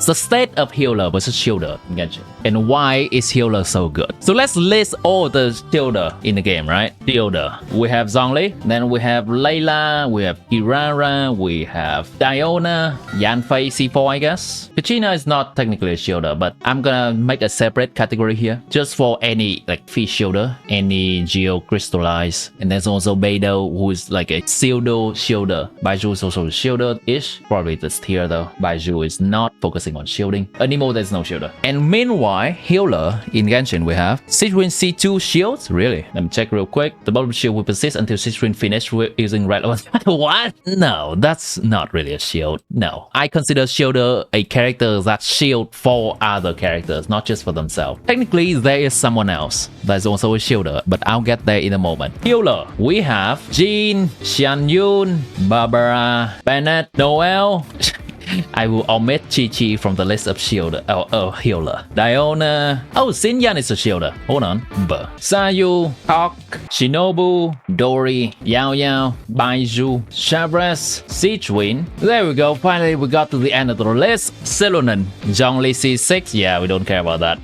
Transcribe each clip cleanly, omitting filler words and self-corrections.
the state of healer versus shielder in Genshin, and why is healer so good. So let's list all the shielder in the game, right? Shielder. We have Zhongli, then we have Layla, we have Kirara, we have Diona, Yanfei C4, I guess. Kachina is not technically a shielder, but I'm gonna make a separate category here just for any like fish shielder, any geocrystallize, and there's also Beidou, who is like a pseudo shielder. Baizhu is also a shielder-ish, probably this tier though. Baizhu is not focusing on shielding anymore. There's no shielder. And meanwhile, healer in Genshin we have Citrine C2 shields. Really? Let me check real quick. The bottom shield will persist until Citrine finish using red. What? No, that's not really a shield. No, I consider shielder a character that shield for other characters, not just for themselves. Technically, there is someone else that's also a shielder, but I'll get there in a moment. Healer, we have Jean, Xianyun, Barbara, Bennett, Noel. I will omit Chi-Chi from the list of shielder. Healer. Diona. Oh, Xinyan is a shielder. Hold on. Sayu, Hawk, Shinobu, Dori, Yao Yao, Baizhu, Shabras, Sichuin. There we go. Finally, we got to the end of the list. Silunan, Zhongli C6. Yeah, we don't care about that.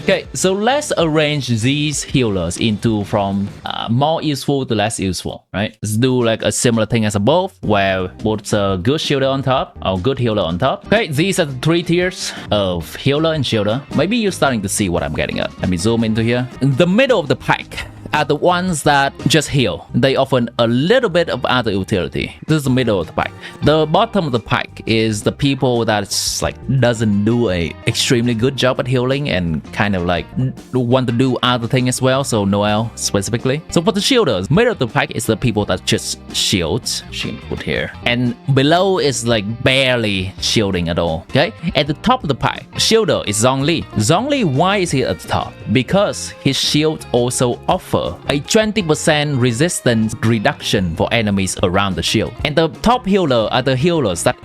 Okay, so let's arrange these healers into from more useful to less useful, right? Let's do like a similar thing as above, where both a good shielder on top, or good healer on top. Okay, these are the 3 tiers of healer and shielder. Maybe you're starting to see what I'm getting at. Let me zoom into here. In the middle of the pack are the ones that just heal. They offer a little bit of other utility. This is the middle of the pack. The bottom of the pack is the people that's like doesn't do a extremely good job at healing and kind of like want to do other things as well. So Noel specifically. So for the shielders, middle of the pack is the people that just shields. She put here, and below is like barely shielding at all. Okay, at the top of the pack, shielder is Zhongli. Zhongli, why is he at the top? Because his shield also offers a 20% resistance reduction for enemies around the shield. And the top healer are the healers that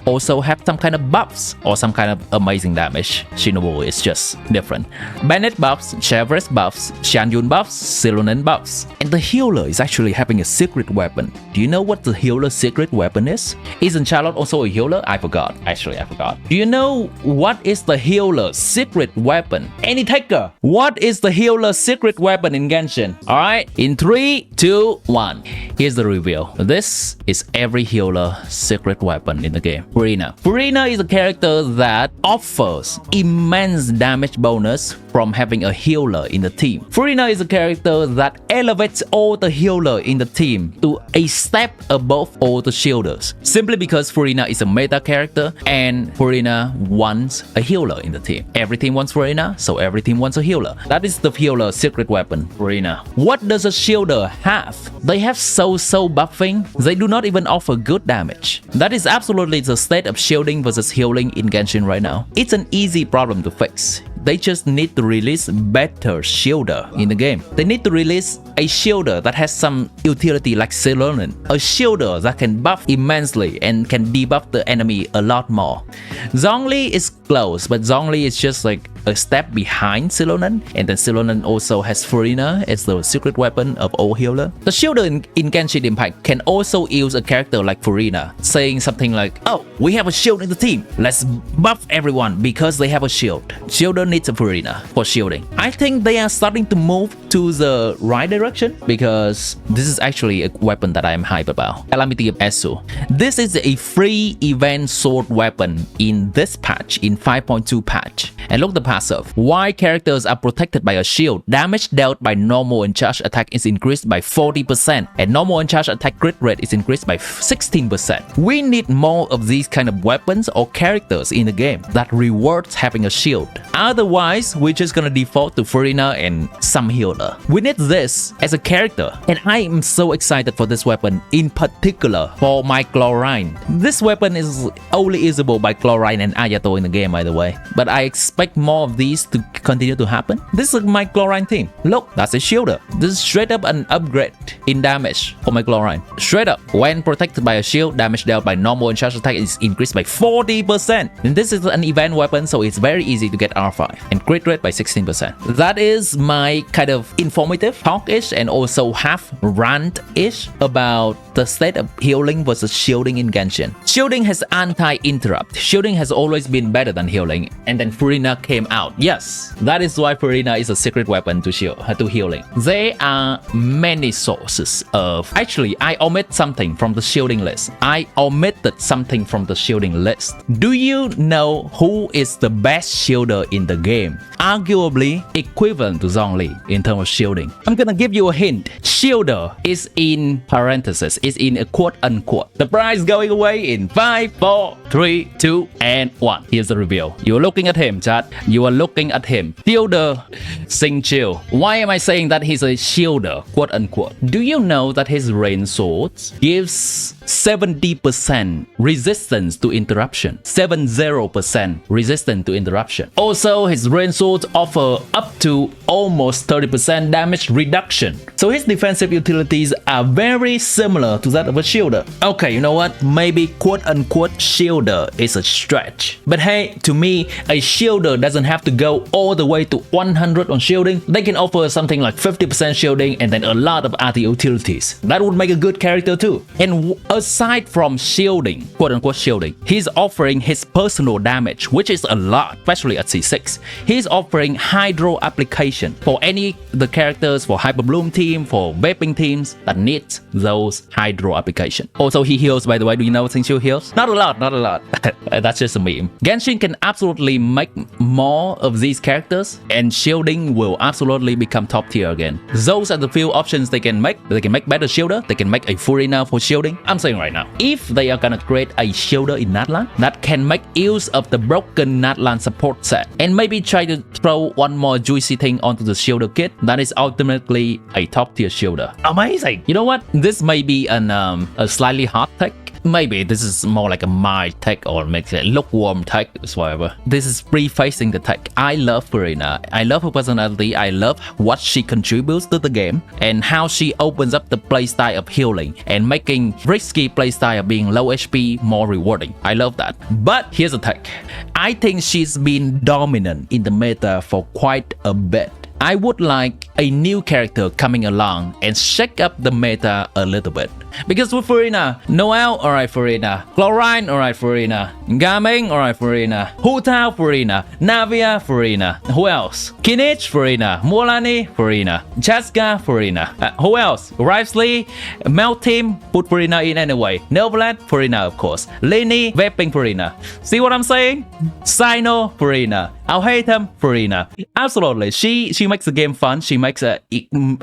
also have some kind of buffs or some kind of amazing damage. Shinobu is just different. Bennett buffs, Chevres buffs, Xianyun buffs, Silunan buffs. And the healer is actually having a secret weapon. Do you know what the healer's secret weapon is? Isn't Charlotte also a healer? I forgot. Actually, I forgot. Do you know what is the healer's secret weapon? Any taker? What is the healer's secret weapon in Genshin? Alright, in 3, 2, 1. Here's the reveal. This is every healer secret weapon in the game. FURINA. FURINA is a character that offers immense damage bonus from having a healer in the team. FURINA is a character that elevates all the healer in the team to a step above all the shielders. Simply because FURINA is a meta character and FURINA wants a healer in the team. Every team wants FURINA, so every team wants a healer. That is the healer secret weapon, FURINA. What does a shielder have? They have so-so buffing. They do not even offer good damage. That is absolutely the state of shielding versus healing in Genshin right now. It's an easy problem to fix. They just need to release better shielder in the game. They need to release a shielder that has some utility like Silunan. A shielder that can buff immensely and can debuff the enemy a lot more. Zhongli is close, but Zhongli is just like a step behind Silunan, and then Silunan also has FURINA as the secret weapon of all healer. The shielder in Genshin Impact can also use a character like FURINA, saying something like, oh, we have a shield in the team, let's buff everyone because they have a shield. Shielder needs a FURINA for shielding. I think they are starting to move to the right direction because this is actually a weapon that I am hyped about. Calamity of Esu. This is a free event sword weapon in this patch, in 5.2 patch. And look the passive. While characters are protected by a shield, damage dealt by normal and charged attack is increased by 40%, and normal and charged attack crit rate is increased by 16%. We need more of these kind of weapons or characters in the game that rewards having a shield. Otherwise, we're just gonna default to FURINA and some healer. We need this as a character, and I am so excited for this weapon, in particular for my Chlorine. This weapon is only usable by Chlorine and Ayato in the game, by the way, but I expect expect more of these to continue to happen? This is my Chlorine team. Look, that's a shielder. This is straight up an upgrade in damage for my Chlorine. Straight up, when protected by a shield, damage dealt by normal and charge attack is increased by 40%. And this is an event weapon, so it's very easy to get R5. And crit rate by 16%. That is my kind of informative talk-ish and also half rant-ish about the state of healing versus shielding in Genshin. Shielding has anti-interrupt. Shielding has always been better than healing, and then FURINA came out. Yes, that is why FURINA is a secret weapon to healing. There are many sources of... Actually, I omit something from the shielding list. I omitted something from the shielding list. Do you know who is the best shielder in the game? Arguably equivalent to Zhongli in terms of shielding. I'm gonna give you a hint. Shielder is in parentheses, is in a quote-unquote. The prize going away in 5, 4, 3, 2, and 1. Here's the reveal. You're looking at him, chat. You are looking at him. Shielder Sing Chill. Why am I saying that he's a shielder, quote-unquote? Do you know that his rain swords gives 70% resistance to interruption? 70% resistance to interruption. Also, his rain swords offer up to almost 30% damage reduction. So his defensive utilities are very similar to that of a shielder. Okay, you know what? Maybe quote-unquote shielder is a stretch. But hey, to me, a shielder doesn't have to go all the way to 100 on shielding. They can offer something like 50% shielding and then a lot of other utilities. That would make a good character too. And aside from shielding, quote-unquote shielding, he's offering his personal damage, which is a lot, especially at C6. He's offering hydro application for any the characters, for Hyper Bloom team, for vaping teams that needs those hydro application. Also, he heals, by the way. Do you know Sing Chill heals? Not a lot, not a lot. That's just a meme. Genshin can absolutely make more of these characters, and shielding will absolutely become top tier again. Those are the few options they can make. They can make better shielder. They can make a FURINA for shielding. I'm saying right now, if they are gonna create a shielder in natlan that can make use of the broken natlan support set, and maybe try to throw one more juicy thing onto the shielder kit, that is ultimately a top tier shielder. Amazing! You know what? This may be a slightly hot take. Maybe this is more like a mild take or make it lukewarm take, whatever. This is prefacing the take. I love FURINA. I love her personality. I love what she contributes to the game and how she opens up the playstyle of healing and making risky playstyle of being low HP more rewarding. I love that. But here's the take. I think she's been dominant in the meta for quite a bit. I would like a new character coming along and shake up the meta a little bit. Because with FURINA, Noelle, alright FURINA, Chlorine, alright FURINA, Gaming, alright FURINA, Hu Tao, FURINA, Navia, FURINA, who else? Kinich, FURINA, Mualani, FURINA, Chaska, FURINA, who else? Rivesley, Melt Team, put FURINA in anyway, Novelat, FURINA of course, Lini, Vaping FURINA. See what I'm saying? Sino, FURINA, Alhaitham, FURINA. Absolutely, she makes the game fun, she makes it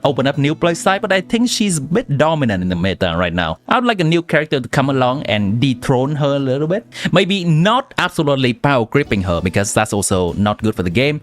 open up new playstyle, but I think she's a bit dominant in the meta right now. I would like a new character to come along and dethrone her a little bit. Maybe not absolutely power creeping her, because that's also not good for the game,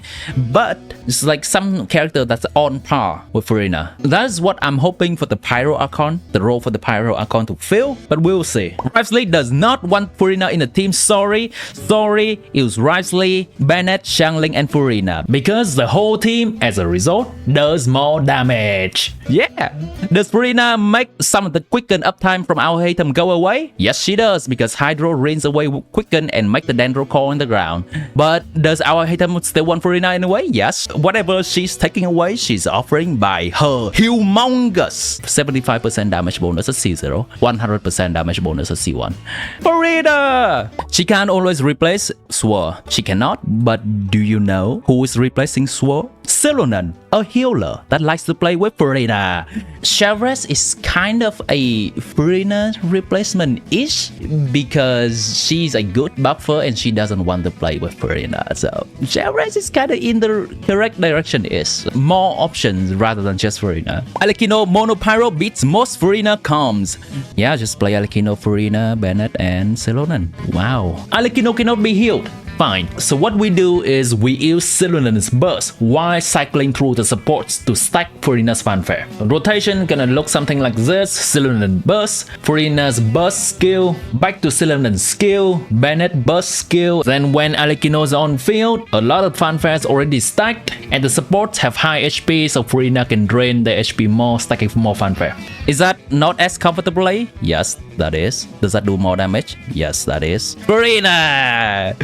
but it's like some character that's on par with FURINA. That's what I'm hoping for the Pyro Archon, the role for the Pyro Archon to fill, but we'll see. Rivesley does not want FURINA in the team. Sorry, it was Rivesley, Bennett, Xiangling, and FURINA, because the whole team as a result does more damage. Yeah, does FURINA make some of the quicken uptime from our item go away? Yes, she does, because Hydro rains away quicken and make the Dendro core in the ground. But does our item still want FURINA in a way? Yes. Whatever she's taking away, she's offering by her humongous 75% damage bonus at C0, 100% damage bonus at C1. FURINA! She can't always replace Sword. She cannot, but do you know who is replacing Sword? Silunan, a healer that likes to play with FURINA. Shavres is kind of a FURINA replacement-ish, because she's a good buffer and she doesn't want to play with FURINA. So Shavres is kind of in the correct direction, is more options rather than just FURINA. Alekino Mono Pyro beats most FURINA comms. Yeah, just play Alekino, FURINA, Bennett, and Silunan. Wow. Alekino cannot be healed. fine. So what we do is we use Silulan's burst while cycling through the supports to stack FURINA's fanfare. Rotation gonna look something like this: Silulan burst, FURINA's burst skill, back to Silulan's skill, Bennett burst skill. Then when Alikino's on field, a lot of fanfares already stacked, and the supports have high HP, so FURINA can drain the HP more, stacking for more fanfare. Is that not as comfortably? Yes, that is. Does that do more damage? Yes, that is. FURINA!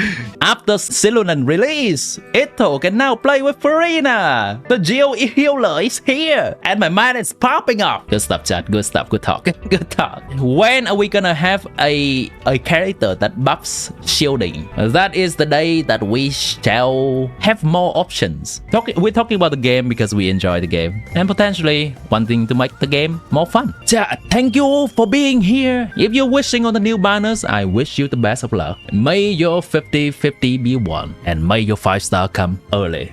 After Silulan release, Ito can now play with FURINA! The Geo healer is here! And my mind is popping off! Good stuff, chat. Good stuff. Good talk. Good talk. When are we gonna have a character that buffs shielding? That is the day that we shall have more options. We're talking about the game because we enjoy the game, and potentially wanting to make the game more fun. Chat, thank you for being here. If you're wishing on the new banners, I wish you the best of luck. May your 50-50 be won, and may your 5-star come early.